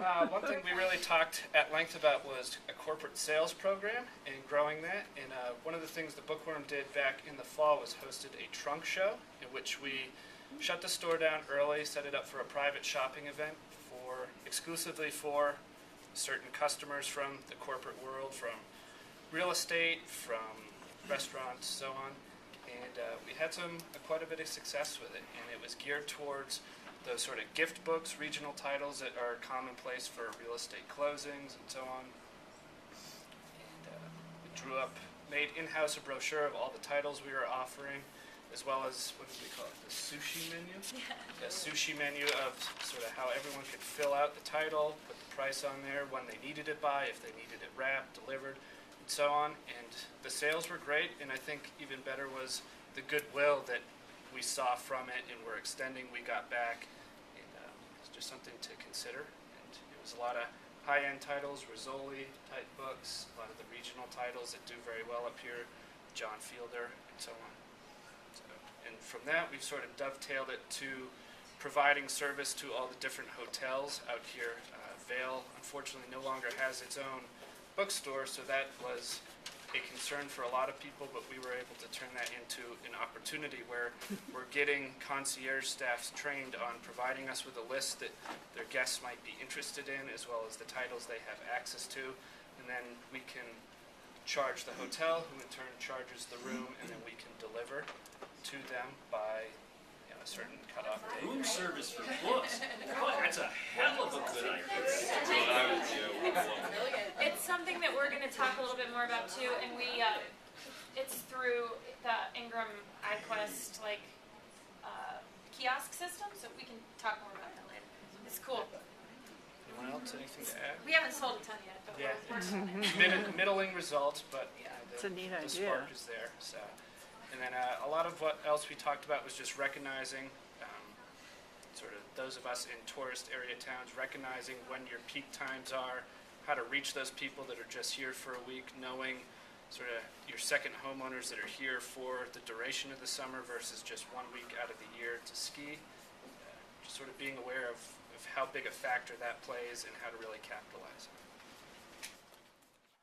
One thing we really talked at length about was a corporate sales program and growing that. And one of the things the Bookworm did back in the fall was hosted a trunk show in which we shut the store down early, set it up for a private shopping event exclusively for certain customers from the corporate world, from real estate, from restaurants, so on. And we had quite a bit of success with it, and it was geared towards those sort of gift books, regional titles that are commonplace for real estate closings and so on. And we made in-house a brochure of all the titles we were offering, as well as, what did we call it, the sushi menu? Yeah. A sushi menu of sort of how everyone could fill out the title, put the price on there, when they needed it by, if they needed it wrapped, delivered, and so on. And the sales were great, and I think even better was the goodwill that we saw from it and we're extending, we got back. And it's just something to consider. And it was a lot of high-end titles, Rizzoli type books, a lot of the regional titles that do very well up here, John Fielder, and so on. And from that, we've sort of dovetailed it to providing service to all the different hotels out here. Vail, unfortunately, no longer has its own bookstore, so that was a concern for a lot of people, but we were able to turn that into an opportunity where we're getting concierge staffs trained on providing us with a list that their guests might be interested in, as well as the titles they have access to, and then we can charge the hotel, who in turn charges the room, and then we can deliver to them by a certain cutoff date. Room service for books. Oh, that's a hell of a good idea. It's something that we're going to talk a little bit more about too, and it's through the Ingram iQuest kiosk system, so we can talk more about that later. It's cool. Anyone else? Anything to add? We haven't sold a ton yet, but we're working on it. Middling results, but it's a neat the idea. spark is there. So. And then a lot of what else we talked about was just recognizing sort of those of us in tourist area towns, recognizing when your peak times are, how to reach those people that are just here for a week, knowing sort of your second homeowners that are here for the duration of the summer versus just 1 week out of the year to ski. Just sort of being aware of how big a factor that plays and how to really capitalize on it.